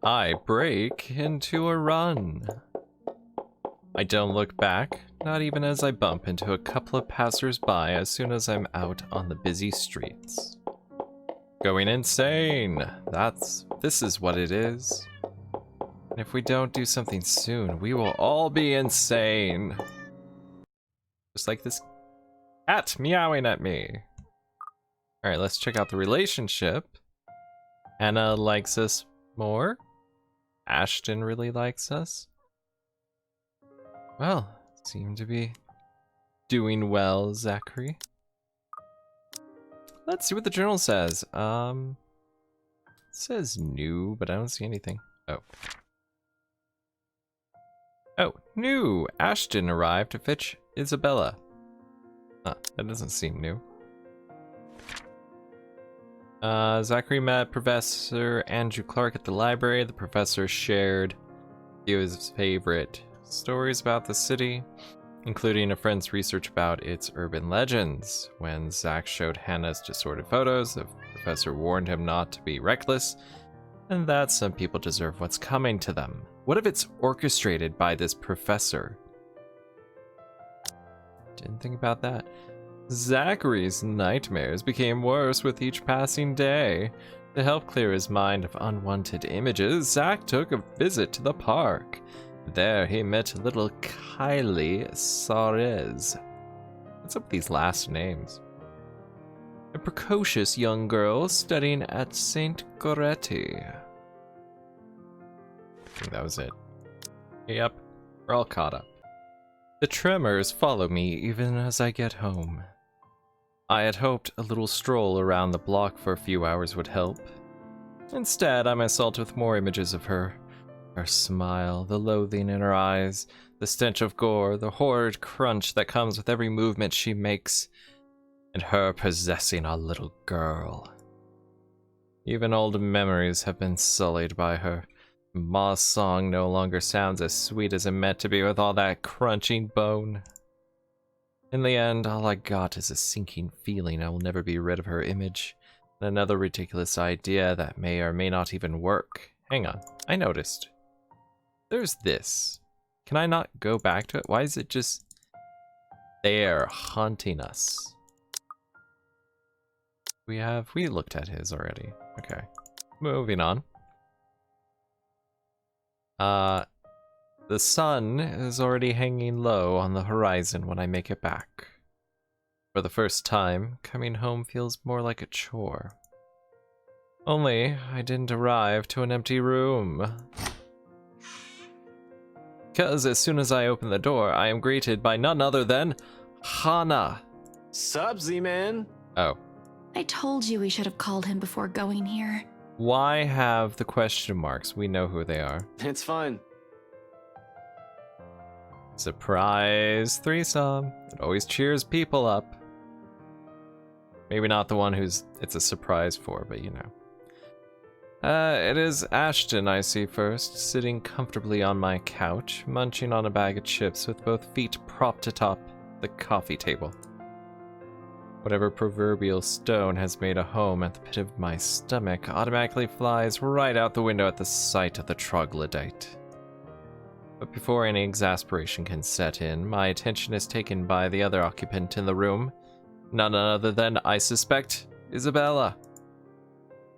I break into a run. I don't look back, not even as I bump into a couple of passers-by as soon as I'm out on the busy streets. Going insane! This is what it is. And if we don't do something soon, we will all be insane. Just like this cat meowing at me. Alright, let's check out the relationship. Hannah likes us more. Ashton really likes us. Well, seem to be doing well, Zachary. Let's see what the journal says. It says new, but I don't see anything. Oh. Oh, new! Ashton arrived to fetch Isabella. Huh, that doesn't seem new. Zachary met Professor Andrew Clark at the library. The professor shared a few of his favorite stories about the city, including a friend's research about its urban legends. When Zach showed Hannah's distorted photos, the professor warned him not to be reckless, and that some people deserve what's coming to them. What if it's orchestrated by this professor? Didn't think about that. Zachary's nightmares became worse with each passing day. To help clear his mind of unwanted images, Zach took a visit to the park. There he met little Kylie Sarez. What's up with these last names? A precocious young girl studying at St. Goretti. I think that was it. Yep, we're all caught up. The tremors follow me even as I get home. I had hoped a little stroll around the block for a few hours would help. Instead, I'm assaulted with more images of her. Her smile, the loathing in her eyes, the stench of gore, the horrid crunch that comes with every movement she makes, and her possessing a little girl. Even old memories have been sullied by her. Ma's song no longer sounds as sweet as it meant to be with all that crunching bone. In the end, all I got is a sinking feeling I will never be rid of her image, and another ridiculous idea that may or may not even work. Hang on, I noticed. There's this. Can I not go back to it? Why is it just there, haunting us? We looked at his already. Okay, moving on. The sun is already hanging low on the horizon when I make it back. For the first time, coming home feels more like a chore. Only, I didn't arrive to an empty room. Because as soon as I open the door, I am greeted by none other than Hannah. Sup, Z-Man? Oh. I told you we should have called him before going here. Why have the question marks? We know who they are. It's fine. Surprise threesome. It always cheers people up. Maybe not the one who's it's a surprise for, but you know. It is Ashton I see first, sitting comfortably on my couch, munching on a bag of chips with both feet propped atop the coffee table. Whatever proverbial stone has made a home at the pit of my stomach automatically flies right out the window at the sight of the troglodyte. But before any exasperation can set in, my attention is taken by the other occupant in the room. None other than, I suspect, Isabella.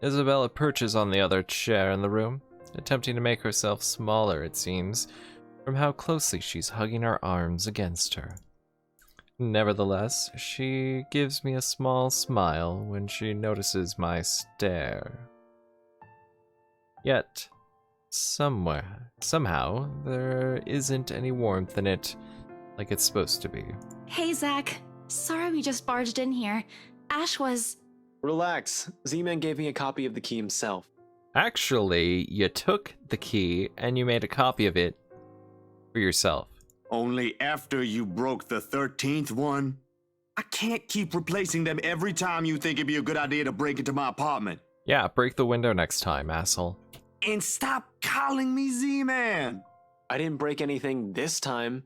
Isabella perches on the other chair in the room, attempting to make herself smaller, it seems, from how closely she's hugging her arms against her. Nevertheless, she gives me a small smile when she notices my stare. Yet, somehow, there isn't any warmth in it like it's supposed to be. Hey, Zach. Sorry we just barged in here. Ash was... Relax. Z-Man gave me a copy of the key himself. Actually, you took the key and you made a copy of it for yourself. Only after you broke the 13th one? I can't keep replacing them every time you think it'd be a good idea to break into my apartment. Yeah, break the window next time, asshole. And stop calling me Z-Man! I didn't break anything this time.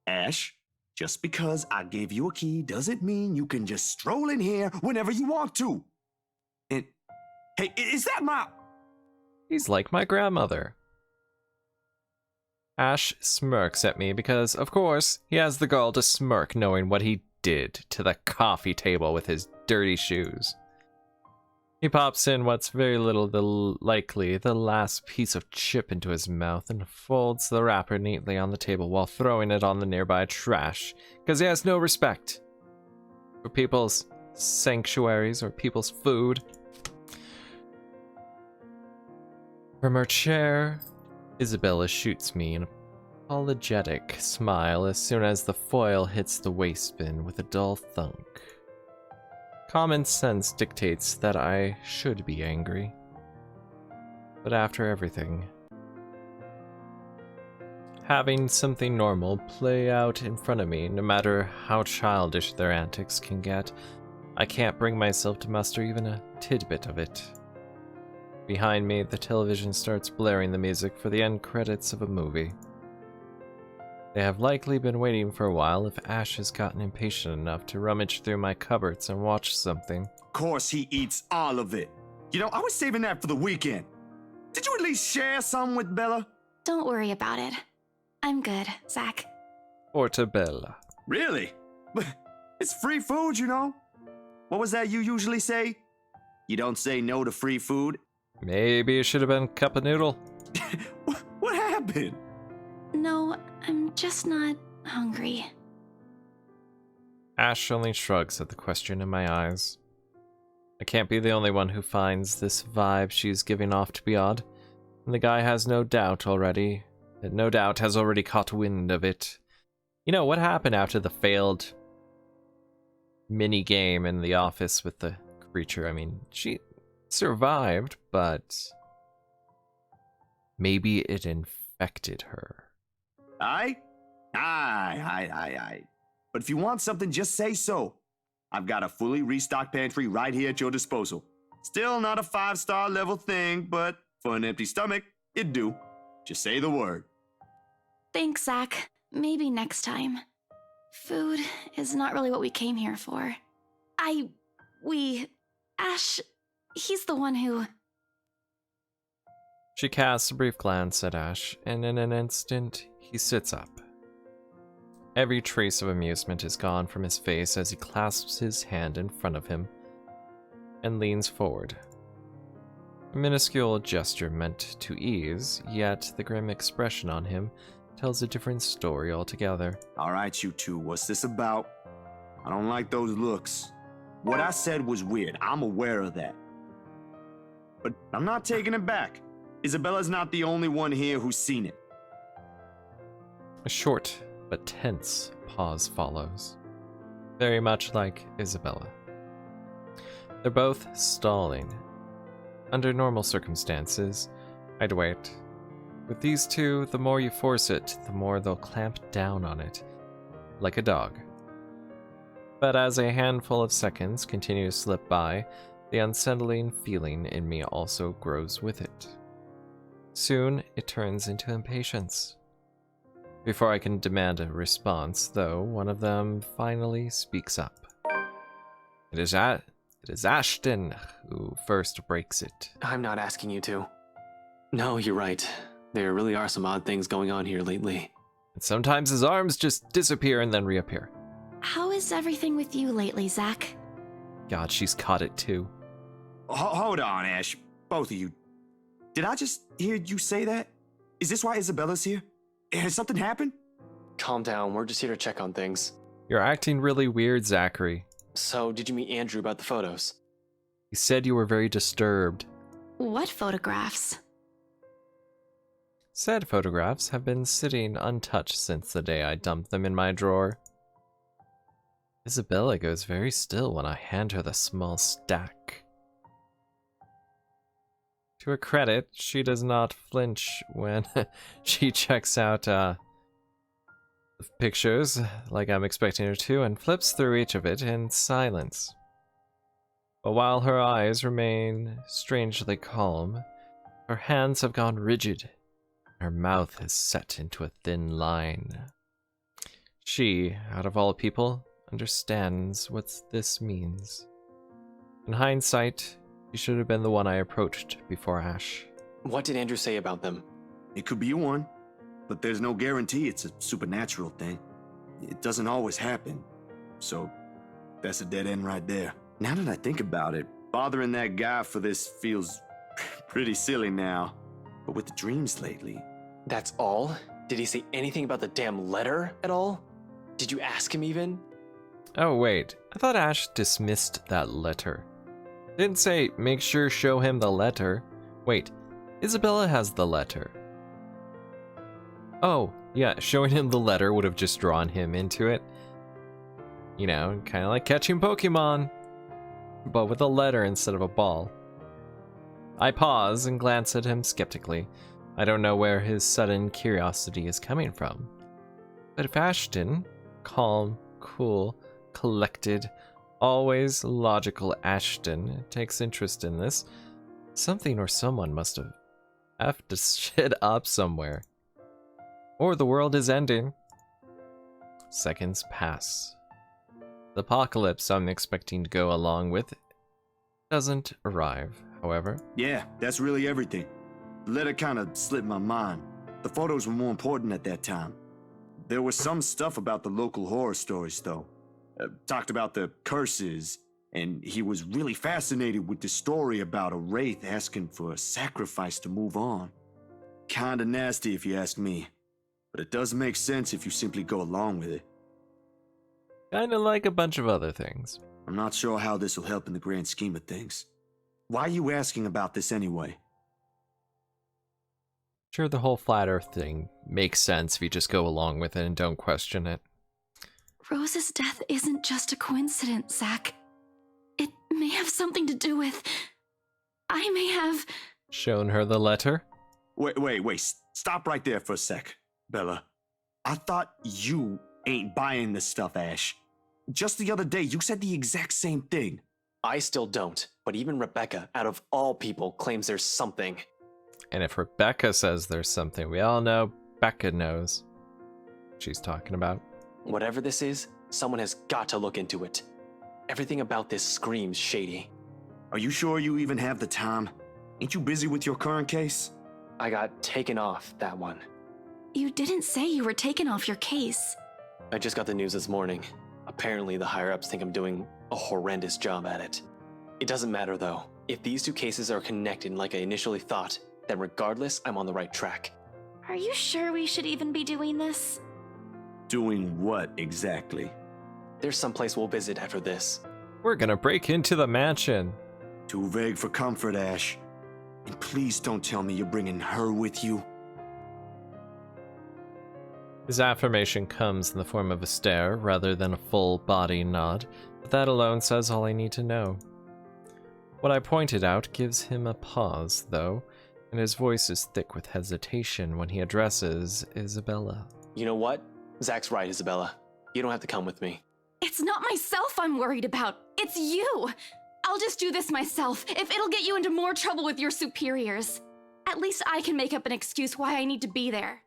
Ash, just because I gave you a key doesn't mean you can just stroll in here whenever you want to. And, hey, is that my... He's like my grandmother. Ash smirks at me because, of course, he has the gall to smirk knowing what he did to the coffee table with his dirty shoes. He pops in what's very likely the last piece of chip into his mouth and folds the wrapper neatly on the table while throwing it on the nearby trash, because he has no respect for people's sanctuaries or people's food. From her chair, Isabella shoots me an apologetic smile as soon as the foil hits the waste bin with a dull thunk. Common sense dictates that I should be angry. But after everything, having something normal play out in front of me, no matter how childish their antics can get, I can't bring myself to muster even a tidbit of it. Behind me, the television starts blaring the music for the end credits of a movie. They have likely been waiting for a while if Ash has gotten impatient enough to rummage through my cupboards and watch something. Of course he eats all of it. You know, I was saving that for the weekend. Did you at least share some with Bella? Don't worry about it. I'm good, Zach. Portabella. Really? It's free food, you know. What was that you usually say? You don't say no to free food? Maybe it should have been cup of noodle. What happened? No, I'm just not hungry. Ash only shrugs at the question in my eyes. I can't be the only one who finds this vibe she's giving off to be odd, and the guy has no doubt has already caught wind of it. You know, what happened after the failed mini game in the office with the creature? I mean, she survived, but maybe it infected her. Aye. But if you want something, just say so. I've got a fully restocked pantry right here at your disposal. Still not a 5-star level thing, but for an empty stomach, it'd do. Just say the word. Thanks, Zach. Maybe next time. Food is not really what we came here for. Ash, he's the one who... She casts a brief glance at Ash, and in an instant, he sits up. Every trace of amusement is gone from his face as he clasps his hand in front of him and leans forward. A minuscule gesture meant to ease, yet the grim expression on him tells a different story altogether. All right, you two, what's this about? I don't like those looks. What I said was weird. I'm aware of that. But I'm not taking it back. Isabella's not the only one here who's seen it. A short but tense pause follows, very much like Isabella. They're both stalling. Under normal circumstances, I'd wait. With these two, the more you force it, the more they'll clamp down on it, like a dog. But as a handful of seconds continue to slip by, the unsettling feeling in me also grows with it. Soon, it turns into impatience. Before I can demand a response, though, one of them finally speaks up. It is Ashton who first breaks it. I'm not asking you to. No, you're right. There really are some odd things going on here lately. And sometimes his arms just disappear and then reappear. How is everything with you lately, Zach? God, she's caught it too. Hold on, Ash. Both of you. Did I just hear you say that? Is this why Isabella's here? Has something happened? Calm down, we're just here to check on things. You're acting really weird, Zachary. So, did you meet Andrew about the photos? He said you were very disturbed. What photographs? Said photographs have been sitting untouched since the day I dumped them in my drawer. Isabella goes very still when I hand her the small stack. To her credit, she does not flinch when she checks out the pictures like I'm expecting her to and flips through each of it in silence. But while her eyes remain strangely calm, her hands have gone rigid. Her mouth has set into a thin line. She, out of all people, understands what this means. In hindsight, she should have been the one I approached before Ash. What did Andrew say about them? It could be one, but there's no guarantee it's a supernatural thing. It doesn't always happen. So, that's a dead end right there. Now that I think about it, bothering that guy for this feels pretty silly now. But with the dreams lately... That's all? Did he say anything about the damn letter at all? Did you ask him even? Oh wait, I thought Ash dismissed that letter. Didn't say, make sure show him the letter. Wait, Isabella has the letter. Oh, yeah, showing him the letter would have just drawn him into it. You know, kind of like catching Pokemon, but with a letter instead of a ball. I pause and glance at him skeptically. I don't know where his sudden curiosity is coming from. But if Ashton, calm, cool, collected, always logical Ashton, takes interest in this, something or someone must have effed this shit up somewhere. Or the world is ending. Seconds pass. The apocalypse I'm expecting to go along with doesn't arrive, however. Yeah, that's really everything. The letter kind of slipped my mind. The photos were more important at that time. There was some stuff about the local horror stories, though. Talked about the curses, and he was really fascinated with the story about a wraith asking for a sacrifice to move on. Kinda nasty if you ask me, but it does make sense if you simply go along with it. Kinda like a bunch of other things. I'm not sure how this will help in the grand scheme of things. Why are you asking about this anyway? Sure, the whole flat earth thing makes sense if you just go along with it and don't question it. Rose's death isn't just a coincidence, Zach. It may have something to do with... I may have... Shown her the letter? Wait, stop right there for a sec, Bella. I thought you ain't buying this stuff, Ash. Just the other day, you said the exact same thing. I still don't, but even Rebecca, out of all people, claims there's something. And if Rebecca says there's something, we all know Becca knows what she's talking about. Whatever this is, someone has got to look into it. Everything about this screams shady. Are you sure you even have the time? Ain't you busy with your current case? I got taken off that one. You didn't say you were taken off your case. I just got the news this morning. Apparently the higher-ups think I'm doing a horrendous job at it. It doesn't matter though. If these two cases are connected like I initially thought, then regardless, I'm on the right track. Are you sure we should even be doing this? Doing what exactly? There's someplace we'll visit after this. We're gonna break into the mansion. Too vague for comfort, Ash. And please don't tell me you're bringing her with you. His affirmation comes in the form of a stare rather than a full body nod, but that alone says all I need to know. What I pointed out gives him a pause, though, and his voice is thick with hesitation when he addresses Isabella. You know what? Zach's right, Isabella. You don't have to come with me. It's not myself I'm worried about. It's you. I'll just do this myself, if it'll get you into more trouble with your superiors. At least I can make up an excuse why I need to be there.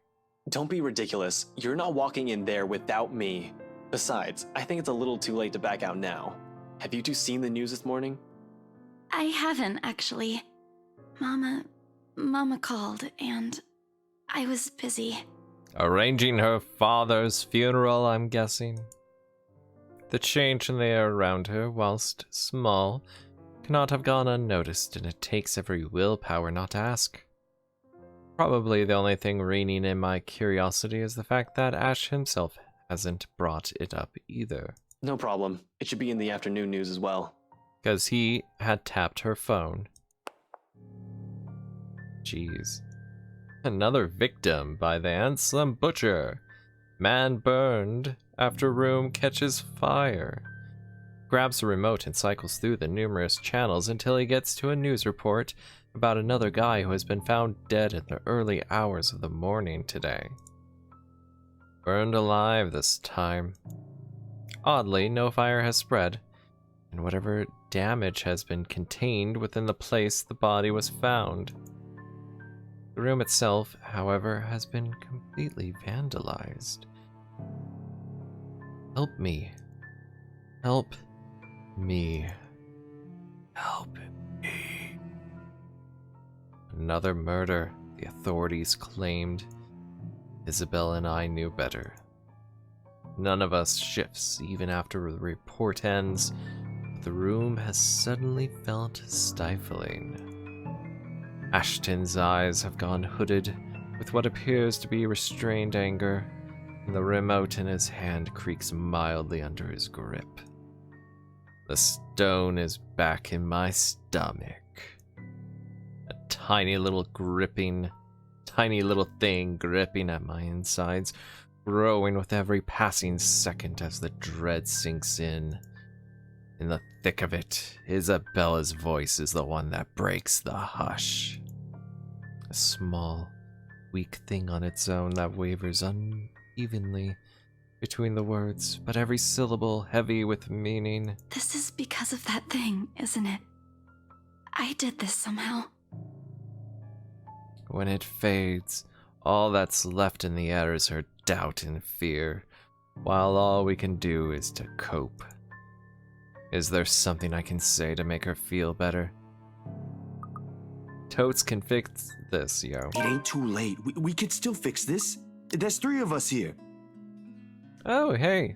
Don't be ridiculous. You're not walking in there without me. Besides, I think it's a little too late to back out now. Have you two seen the news this morning? I haven't, actually. Mama called, and I was busy. Arranging her father's funeral, I'm guessing. The change in the air around her, whilst small, cannot have gone unnoticed, and it takes every willpower not to ask. Probably the only thing reigning in my curiosity is the fact that Ash himself hasn't brought it up either. No problem. It should be in the afternoon news as well. Because he had tapped her phone. Jeez. Another victim by the Anselm Butcher. Man burned after room catches fire. Grabs the remote and cycles through the numerous channels until he gets to a news report about another guy who has been found dead in the early hours of the morning today. Burned alive this time. Oddly, no fire has spread, and whatever damage has been contained within the place the body was found. The room itself, however, has been completely vandalized. Help me. Help me. Help me. Another murder, the authorities claimed. Isabella and I knew better. None of us shifts, even after the report ends. The room has suddenly felt stifling. Ashton's eyes have gone hooded with what appears to be restrained anger, and the remote in his hand creaks mildly under his grip. The stone is back in my stomach. A tiny little thing gripping at my insides, growing with every passing second as the dread sinks in. In the thick of it, Isabella's voice is the one that breaks the hush. A small, weak thing on its own that wavers unevenly between the words, but every syllable heavy with meaning. This is because of that thing, isn't it? I did this somehow. When it fades, all that's left in the air is her doubt and fear, while all we can do is to cope. Is there something I can say to make her feel better? Totes can fix this, yo. It ain't too late. We could still fix this. There's 3 of us here. Oh, hey.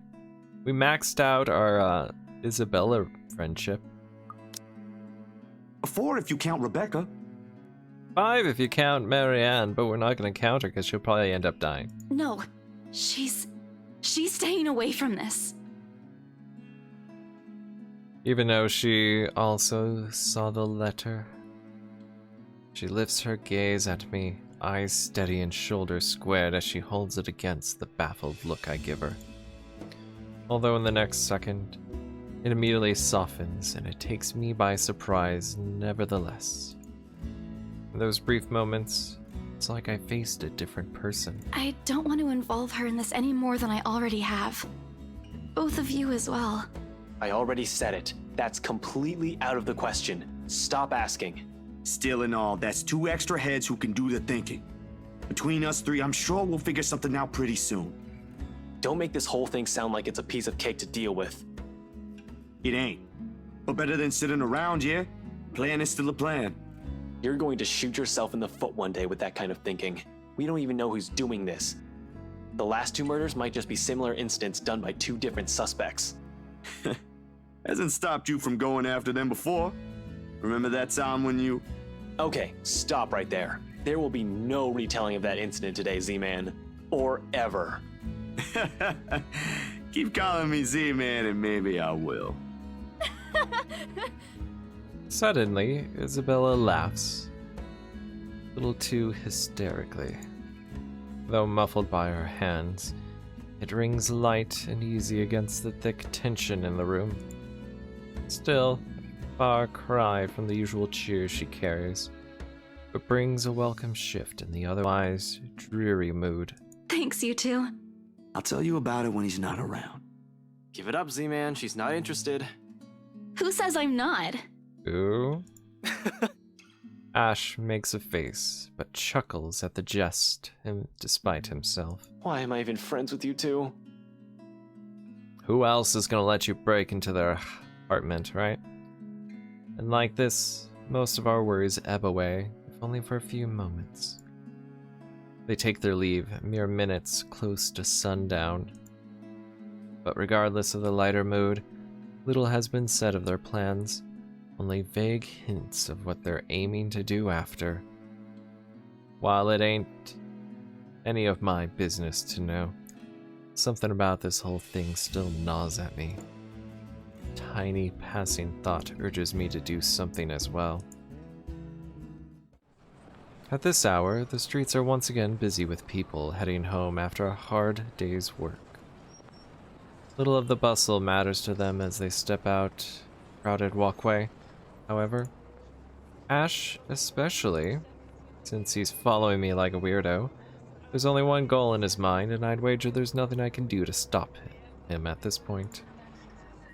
We maxed out our Isabella friendship. 4 if you count Rebecca. 5 if you count Marianne, but we're not going to count her because she'll probably end up dying. No, she's staying away from this. Even though she also saw the letter. She lifts her gaze at me, eyes steady and shoulders squared as she holds it against the baffled look I give her. Although in the next second, it immediately softens and it takes me by surprise nevertheless. In those brief moments, it's like I faced a different person. I don't want to involve her in this any more than I already have. Both of you as well. I already said it. That's completely out of the question. Stop asking. Still in all, that's 2 extra heads who can do the thinking. Between us 3, I'm sure we'll figure something out pretty soon. Don't make this whole thing sound like it's a piece of cake to deal with. It ain't. But better than sitting around, yeah? Plan is still a plan. You're going to shoot yourself in the foot one day with that kind of thinking. We don't even know who's doing this. The last 2 murders might just be similar incidents done by 2 different suspects. Hasn't stopped you from going after them before. Remember that time when you... Okay, stop right there. There will be no retelling of that incident today, Z-Man. Or ever. Keep calling me Z-Man and maybe I will. Suddenly, Isabella laughs. A little too hysterically. Though muffled by her hands, it rings light and easy against the thick tension in the room. Still, a far cry from the usual cheer she carries, but brings a welcome shift in the otherwise dreary mood. Thanks, you two. I'll tell you about it when he's not around. Give it up, Z-Man. She's not interested. Who says I'm not? Ooh. Ash makes a face, but chuckles at the jest, despite himself. Why am I even friends with you two? Who else is gonna let you break into their apartment, right? And like this, most of our worries ebb away, if only for a few moments. They take their leave, mere minutes close to sundown. But regardless of the lighter mood, little has been said of their plans, only vague hints of what they're aiming to do after. While it ain't any of my business to know, something about this whole thing still gnaws at me. A tiny passing thought urges me to do something as well. At this hour, the streets are once again busy with people heading home after a hard day's work. Little of the bustle matters to them as they step out crowded walkway. However, Ash especially, since he's following me like a weirdo, there's only one goal in his mind, and I'd wager there's nothing I can do to stop him at this point.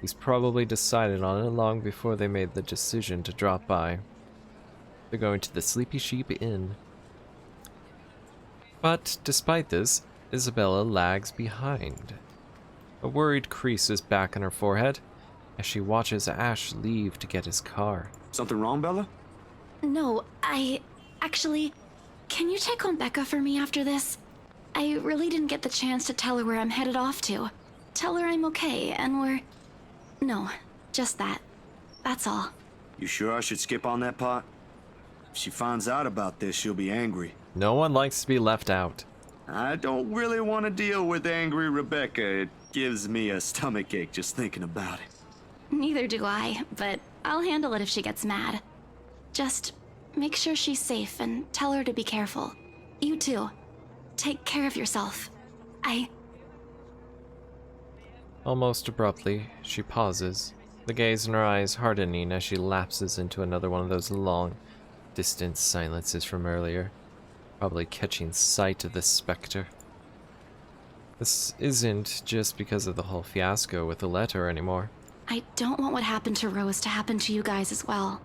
He's probably decided on it long before they made the decision to drop by. They're going to the Sleepy Sheep Inn. But despite this, Isabella lags behind. A worried crease is back on her forehead as she watches Ash leave to get his car. Something wrong, Bella? No, Actually, can you check on Becca for me after this? I really didn't get the chance to tell her where I'm headed off to. Tell her I'm okay and we're... No, just that. That's all. You sure I should skip on that part? If she finds out about this, she'll be angry. No one likes to be left out. I don't really want to deal with angry Rebecca. It gives me a stomachache just thinking about it. Neither do I, but I'll handle it if she gets mad. Just make sure she's safe and tell her to be careful. You too. Take care of yourself. Almost abruptly, she pauses, the gaze in her eyes hardening as she lapses into another one of those long, distant silences from earlier, probably catching sight of the specter. This isn't just because of the whole fiasco with the letter anymore. I don't want what happened to Rose to happen to you guys as well.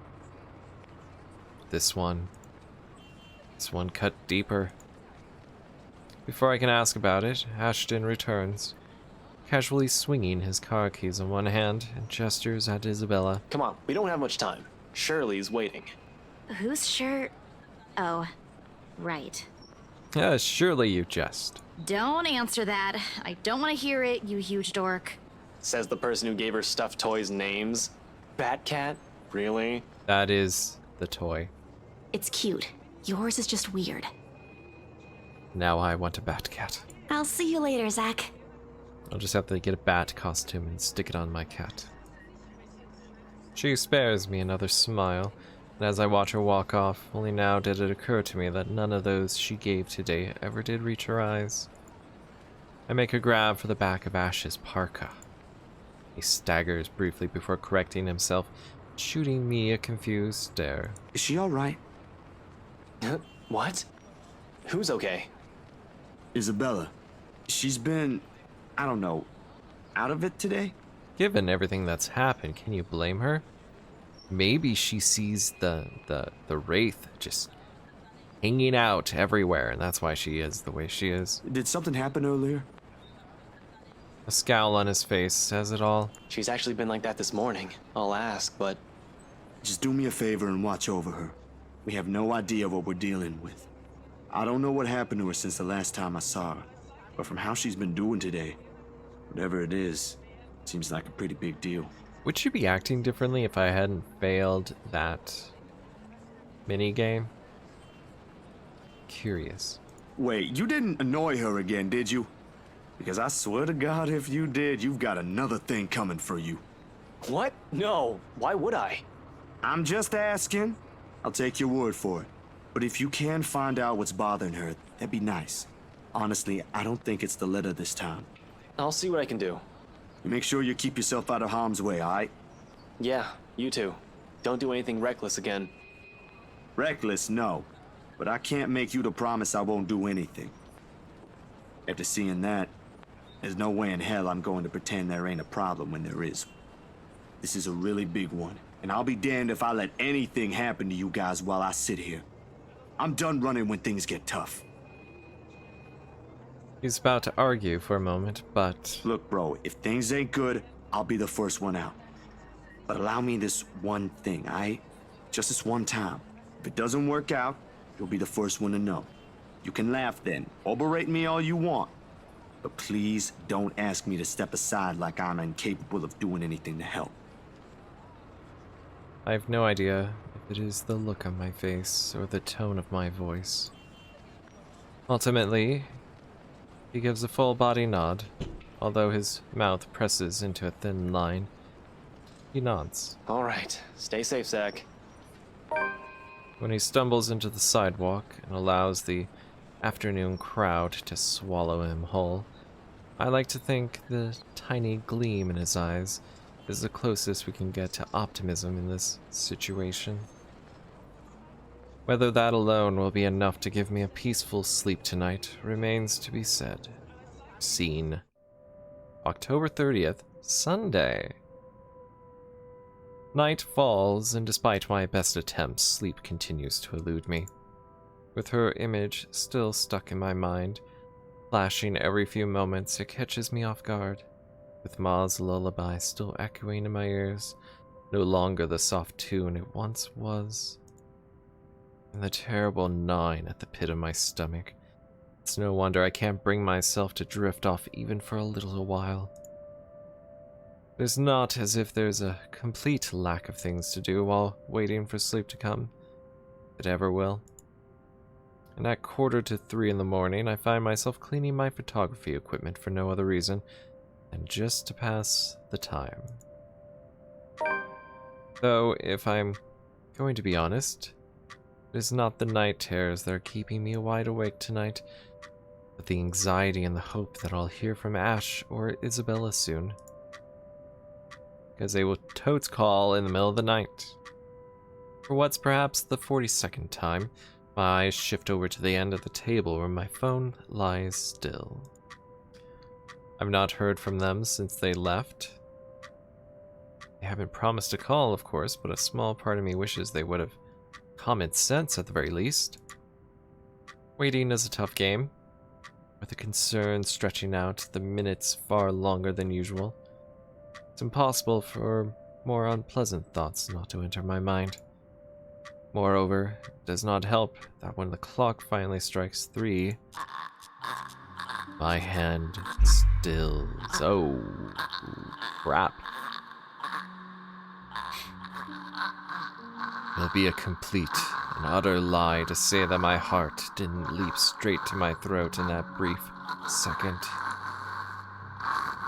This one cut deeper. Before I can ask about it, Ashton returns, casually swinging his car keys in one hand and gestures at Isabella. Come on, we don't have much time. Shirley's waiting. Who's sure? Oh, right. Surely you jest. Don't answer that. I don't want to hear it, you huge dork. Says the person who gave her stuffed toys names. Batcat? Really? That is the toy. It's cute. Yours is just weird. Now I want a Batcat. I'll see you later, Zach. I'll just have to get a bat costume and stick it on my cat. She spares me another smile, and as I watch her walk off, only now did it occur to me that none of those she gave today ever did reach her eyes. I make a grab for the back of Ash's parka. He staggers briefly before correcting himself, shooting me a confused stare. Is she alright? What? Who's okay? Isabella. She's been, I don't know, out of it today? Given everything that's happened, can you blame her? Maybe she sees the wraith just hanging out everywhere, and that's why she is the way she is. Did something happen earlier? A scowl on his face says it all. She's actually been like that this morning. I'll ask, but... Just do me a favor and watch over her. We have no idea what we're dealing with. I don't know what happened to her since the last time I saw her, but from how she's been doing today, whatever it is, seems like a pretty big deal. Would she be acting differently if I hadn't failed that minigame? Curious. Wait, you didn't annoy her again, did you? Because I swear to God, if you did, you've got another thing coming for you. What? No. Why would I? I'm just asking. I'll take your word for it. But if you can find out what's bothering her, that'd be nice. Honestly, I don't think it's the letter this time. I'll see what I can do. Make sure you keep yourself out of harm's way, alright? Yeah, you too. Don't do anything reckless again. Reckless, no. But I can't make you to promise I won't do anything. After seeing that, there's no way in hell I'm going to pretend there ain't a problem when there is. This is a really big one, and I'll be damned if I let anything happen to you guys while I sit here. I'm done running when things get tough. He's about to argue for a moment, but... Look, bro, if things ain't good, I'll be the first one out. But allow me this one thing, aight? Just this one time. If it doesn't work out, you'll be the first one to know. You can laugh then, or berate me all you want. But please don't ask me to step aside like I'm incapable of doing anything to help. I have no idea if it is the look on my face or the tone of my voice. Ultimately, he gives a full body nod, although his mouth presses into a thin line. He nods. All right. Stay safe, Zach. When he stumbles into the sidewalk and allows the afternoon crowd to swallow him whole, I like to think the tiny gleam in his eyes is the closest we can get to optimism in this situation. Whether that alone will be enough to give me a peaceful sleep tonight remains to be said. Scene. October 30th, Sunday. Night falls, and despite my best attempts, sleep continues to elude me. With her image still stuck in my mind, flashing every few moments, it catches me off guard. With Ma's lullaby still echoing in my ears, no longer the soft tune it once was. and the terrible gnawing at the pit of my stomach. It's no wonder I can't bring myself to drift off even for a little while. It's not as if there's a complete lack of things to do while waiting for sleep to come. It ever will. And at 2:45 in the morning, I find myself cleaning my photography equipment for no other reason than just to pass the time. Though, if I'm going to be honest, it is not the night terrors that are keeping me wide awake tonight, but the anxiety and the hope that I'll hear from Ash or Isabella soon. Because they will totes call in the middle of the night. For what's perhaps the 42nd time, my eyes shift over to the end of the table where my phone lies still. I've not heard from them since they left. They haven't promised a call, of course, but a small part of me wishes they would have common sense at the very least. Waiting is a tough game, with the concern stretching out the minutes far longer than usual. It's impossible for more unpleasant thoughts not to enter my mind. Moreover, it does not help that when the clock finally strikes 3, my hand stills. Oh, crap. It'll be a complete and utter lie to say that my heart didn't leap straight to my throat in that brief second.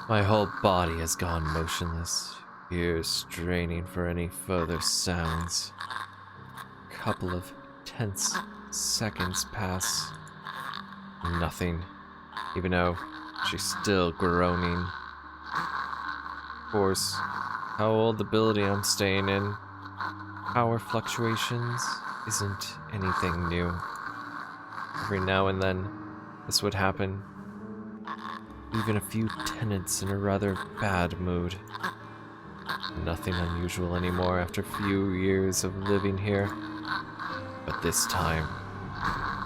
My whole body has gone motionless, ears straining for any further sounds. Couple of tense seconds pass. Nothing, even though she's still groaning. Of course, how old the building I'm staying in, power fluctuations isn't anything new. Every now and then, this would happen. Even a few tenants in a rather bad mood. Nothing unusual anymore after a few years of living here. But this time,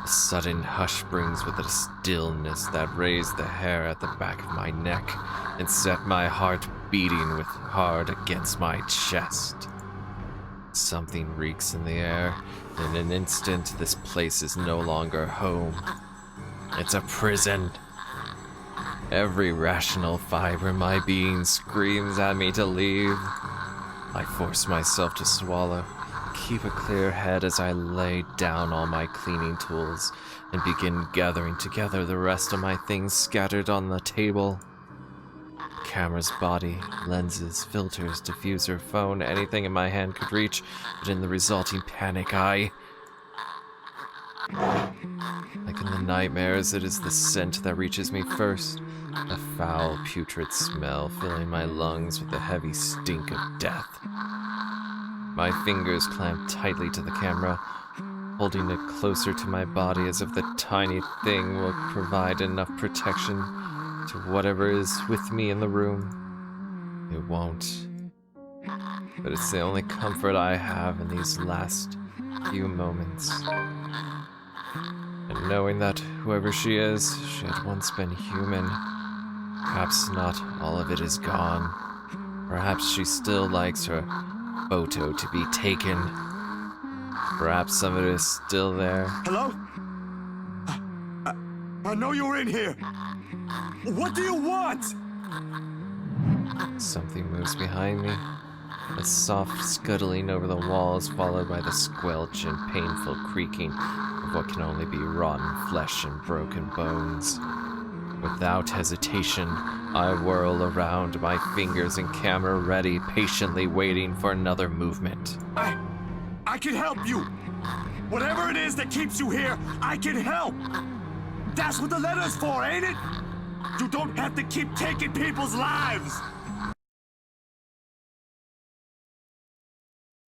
a sudden hush brings with it a stillness that raised the hair at the back of my neck and set my heart beating with hard against my chest. Something reeks in the air, and in an instant this place is no longer home. It's a prison. Every rational fiber in my being screams at me to leave. I force myself to swallow, keep a clear head as I lay down all my cleaning tools and begin gathering together the rest of my things scattered on the table. Camera's body, lenses, filters, diffuser, phone, anything in my hand could reach, but in the resulting panic, like in the nightmares, it is the scent that reaches me first. A foul, putrid smell filling my lungs with the heavy stink of death. My fingers clamp tightly to the camera, holding it closer to my body as if the tiny thing will provide enough protection to whatever is with me in the room. It won't. But it's the only comfort I have in these last few moments. And knowing that whoever she is, she had once been human. Perhaps not all of it is gone. Perhaps she still likes her photo to be taken. Perhaps some of it is still there. Hello? I know you're in here. What do you want? Something moves behind me. A soft scuttling over the walls, followed by the squelch and painful creaking of what can only be rotten flesh and broken bones. Without hesitation, I whirl around, my fingers and camera ready, patiently waiting for another movement. I can help you. Whatever it is that keeps you here, I can help. That's what the letter's for, ain't it? You don't have to keep taking people's lives.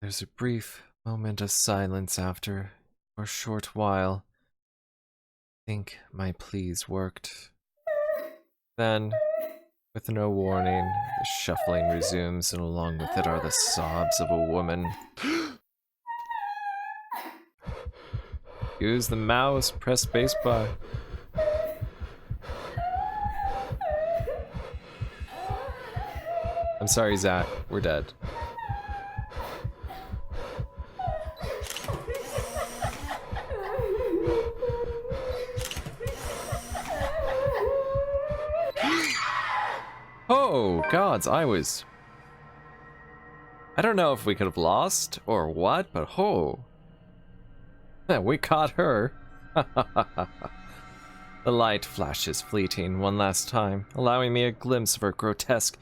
There's a brief moment of silence after, for a short while. I think my pleas worked. Then, with no warning, the shuffling resumes, and along with it are the sobs of a woman. Use the mouse, press spacebar. I'm sorry, Zach. We're dead. Oh, gods, I don't know if we could have lost or what, but we caught her. The light flashes fleeting one last time, allowing me a glimpse of her grotesque,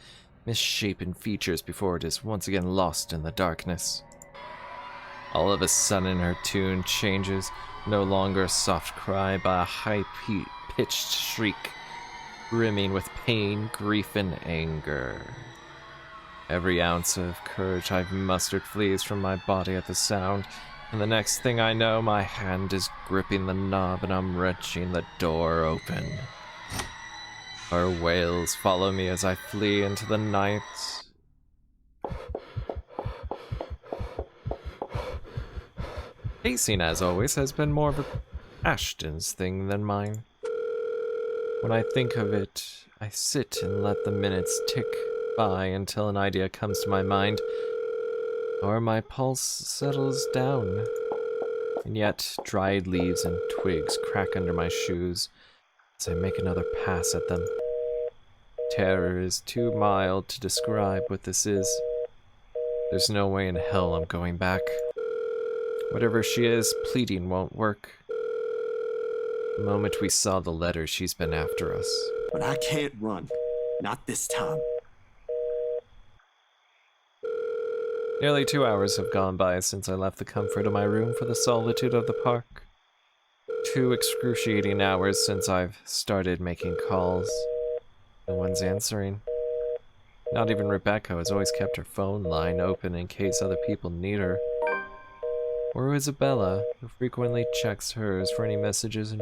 misshapen features before it is once again lost in the darkness. All of a sudden her tune changes, no longer a soft cry, but a high-pitched shriek, brimming with pain, grief, and anger. Every ounce of courage I've mustered flees from my body at the sound, and the next thing I know, my hand is gripping the knob and I'm wrenching the door open. Her wails follow me as I flee into the night. Pacing, as always, has been more of Ashton's thing than mine. When I think of it, I sit and let the minutes tick by until an idea comes to my mind, or my pulse settles down. And yet, dried leaves and twigs crack under my shoes as I make another pass at them. Terror is too mild to describe what this is. There's no way in hell I'm going back. Whatever she is, pleading won't work. The moment we saw the letter, she's been after us. But I can't run. Not this time. Nearly 2 hours have gone by since I left the comfort of my room for the solitude of the park. 2 excruciating hours since I've started making calls. No one's answering. Not even Rebecca has always kept her phone line open in case other people need her. Or Isabella, who frequently checks hers for any messages and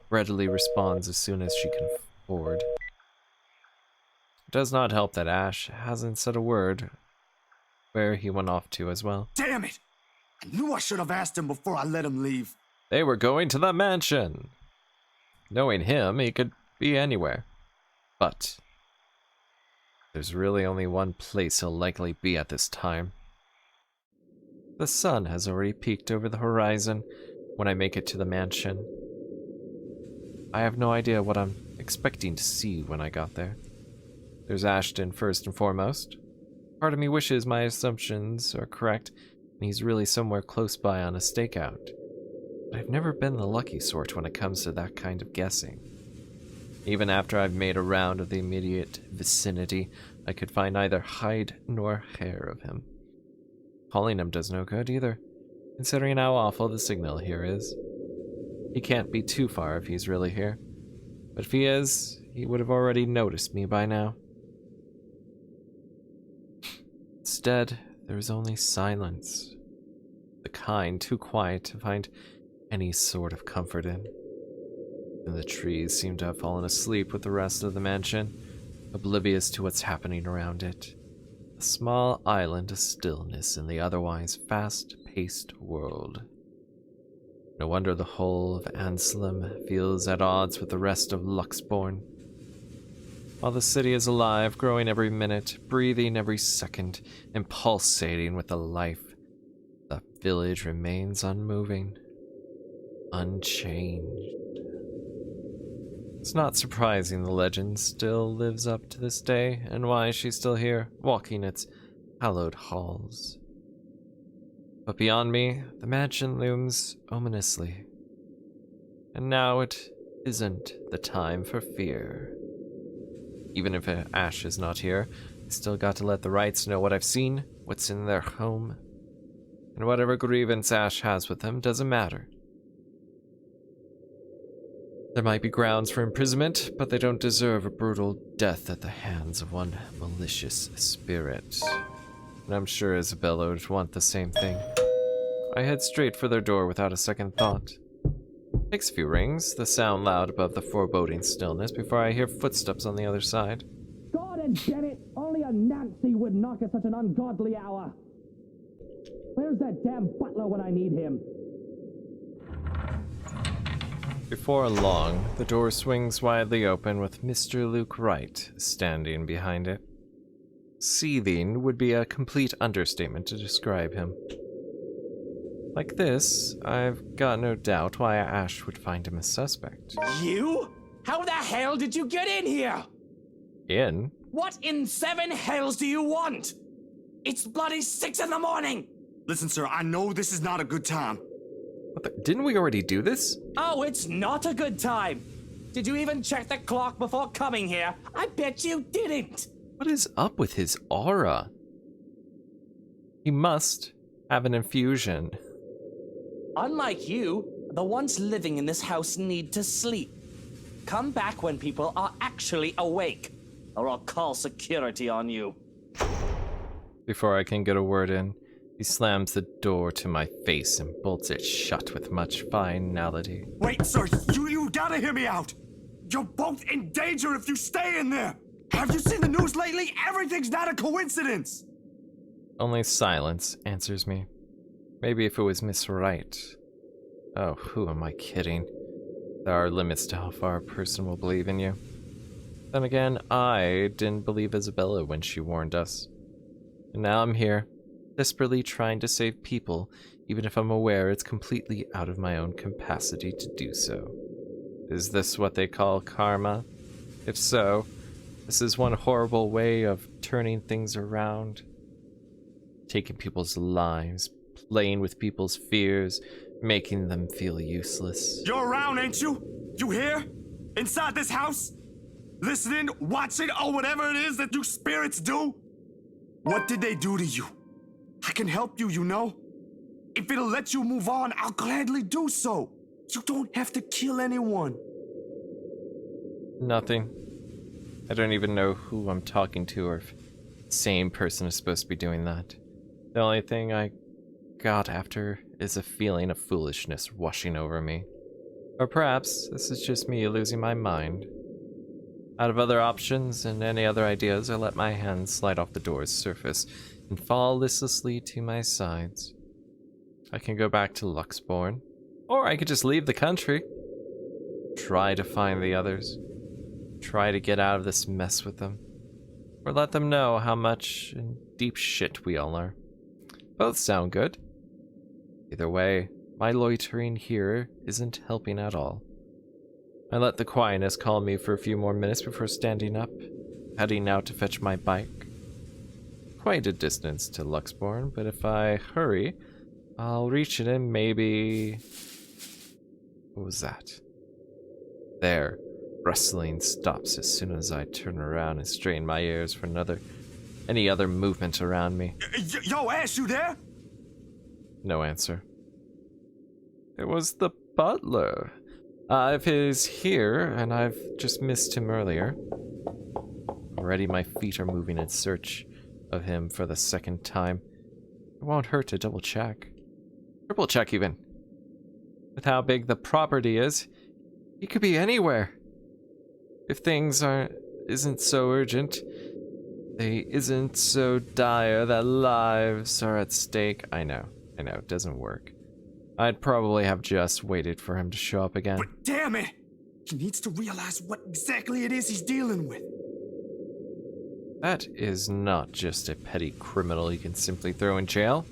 readily responds as soon as she can afford. It does not help that Ash hasn't said a word where he went off to as well. Damn it! I knew I should have asked him before I let him leave. They were going to the mansion! Knowing him, he could be anywhere. But there's really only one place he'll likely be at this time. The sun has already peeked over the horizon when I make it to the mansion. I have no idea what I'm expecting to see when I got there. There's Ashton first and foremost. Part of me wishes my assumptions are correct and he's really somewhere close by on a stakeout. But I've never been the lucky sort when it comes to that kind of guessing. Even after I've made a round of the immediate vicinity, I could find neither hide nor hair of him. Calling him does no good either, considering how awful the signal here is. He can't be too far if he's really here. But if he is, he would have already noticed me by now. Instead, there is only silence. The kind too quiet to find any sort of comfort in. And the trees seem to have fallen asleep with the rest of the mansion, oblivious to what's happening around it. A small island of stillness in the otherwise fast-paced world. No wonder the whole of Anselm feels at odds with the rest of Luxborn. While the city is alive, growing every minute, breathing every second, and pulsating with the life, the village remains unmoving, unchanged. It's not surprising the legend still lives up to this day, and why she's still here, walking its hallowed halls. But beyond me, the mansion looms ominously. And now it isn't the time for fear. Even if Ash is not here, I still got to let the Wrights know what I've seen, what's in their home. And whatever grievance Ash has with them doesn't matter. There might be grounds for imprisonment, but they don't deserve a brutal death at the hands of one malicious spirit. And I'm sure Isabella would want the same thing. I head straight for their door without a second thought. Takes a few rings, the sound loud above the foreboding stillness, before I hear footsteps on the other side. God and damn it! Only a Nancy would knock at such an ungodly hour! Where's that damn butler when I need him? Before long, the door swings widely open with Mr. Luke Wright standing behind it. Seething would be a complete understatement to describe him. Like this, I've got no doubt why Ash would find him a suspect. You? How the hell did you get in here? In? What in seven hells do you want? It's bloody 6 in the morning! Listen, sir, I know this is not a good time. What the? Didn't we already do this? Oh, it's not a good time. Did you even check the clock before coming here? I bet you didn't. What is up with his aura? He must have an infusion. Unlike you, the ones living in this house need to sleep. Come back when people are actually awake, or I'll call security on you. Before I can get a word in, he slams the door to my face and bolts it shut with much finality. Wait, sir, you gotta hear me out. You're both in danger if you stay in there. Have you seen the news lately? Everything's not a coincidence. Only silence answers me. Maybe if it was Miss Wright. Oh, who am I kidding? There are limits to how far a person will believe in you. Then again, I didn't believe Isabella when she warned us. And now I'm here, desperately trying to save people, even if I'm aware it's completely out of my own capacity to do so. Is this what they call karma? If so, this is one horrible way of turning things around. Taking people's lives, playing with people's fears, making them feel useless. You're around, ain't you? You here? Inside this house? Listening, watching, or whatever it is that you spirits do? What did they do to you? I can help you, you know? If it'll let you move on, I'll gladly do so. You don't have to kill anyone. Nothing. I don't even know who I'm talking to or if the same person is supposed to be doing that. The only thing I got after is a feeling of foolishness washing over me. Or perhaps this is just me losing my mind. Out of other options and any other ideas, I let my hand slide off the door's surface and fall listlessly to my sides. I can go back to Luxborn, or I could just leave the country. Try to find the others. Try to get out of this mess with them. Or let them know how much in deep shit we all are. Both sound good. Either way, my loitering here isn't helping at all. I let the quietness calm me for a few more minutes before standing up, heading out to fetch my bike. Quite a distance to Luxborn, but if I hurry, I'll reach it in maybe... What was that? There. Rustling stops as soon as I turn around and strain my ears for any other movement around me. Yo, Ash, you there? No answer. It was the butler. If he's here, and I've just missed him earlier. Already my feet are moving in search of him for the second time. It won't hurt to double check. Triple check even. With how big the property is, he could be anywhere. If things isn't so urgent, they isn't so dire that lives are at stake. I know, it doesn't work. I'd probably have just waited for him to show up again. But damn it! He needs to realize what exactly it is he's dealing with. That is not just a petty criminal he can simply throw in jail.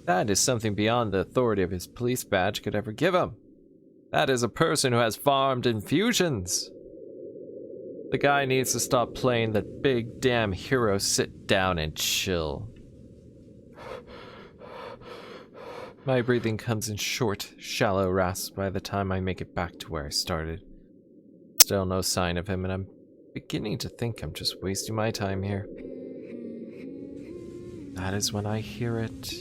That is something beyond the authority of his police badge could ever give him. That is a person who has farmed infusions. The guy needs to stop playing that big damn hero sit down and chill. My breathing comes in short, shallow rasps by the time I make it back to where I started. Still no sign of him, and I'm beginning to think I'm just wasting my time here. That is when I hear it.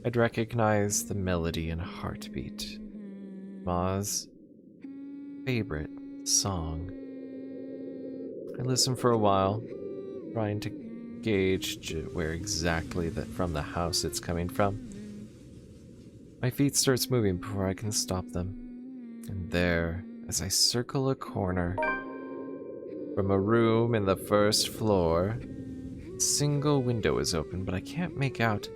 I'd recognize the melody and heartbeat. Ma's favorite song. I listen for a while, trying to gauge where exactly from the house it's coming from. My feet starts moving before I can stop them. And there, as I circle a corner, from a room in the first floor, a single window is open, but I can't make out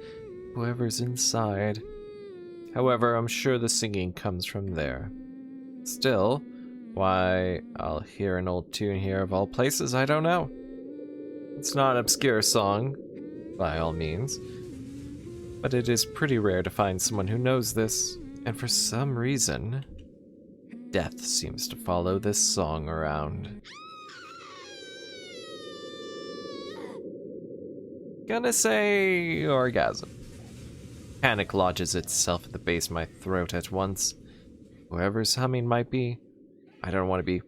whoever's inside. However, I'm sure the singing comes from there. Still, why I'll hear an old tune here of all places, I don't know. It's not an obscure song, by all means, but it is pretty rare to find someone who knows this, and for some reason, death seems to follow this song around. Gonna say orgasm. Panic lodges itself at the base of my throat at once. Whoever's humming might be. I don't want to be.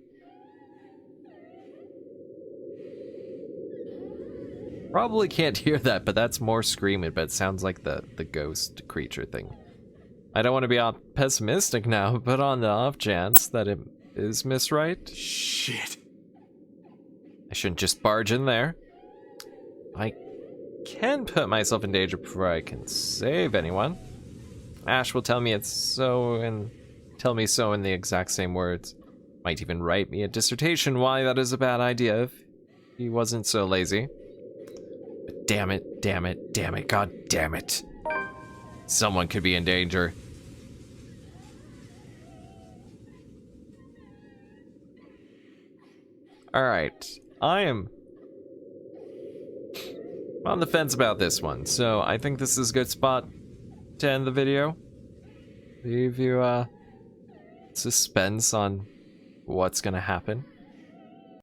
Probably can't hear that, but that's more screaming, but it sounds like the ghost creature thing. I don't want to be pessimistic now, but on the off chance that it is misright. Shit. I shouldn't just barge in there. I can put myself in danger before I can save anyone. Ash will tell me it's so and tell me so in the exact same words. Might even write me a dissertation why that is a bad idea if he wasn't so lazy. But damn it, damn it, damn it, god damn it. Someone could be in danger. Alright, I am on the fence about this one, so I think this is a good spot to end the video. Leave you suspense on what's gonna happen.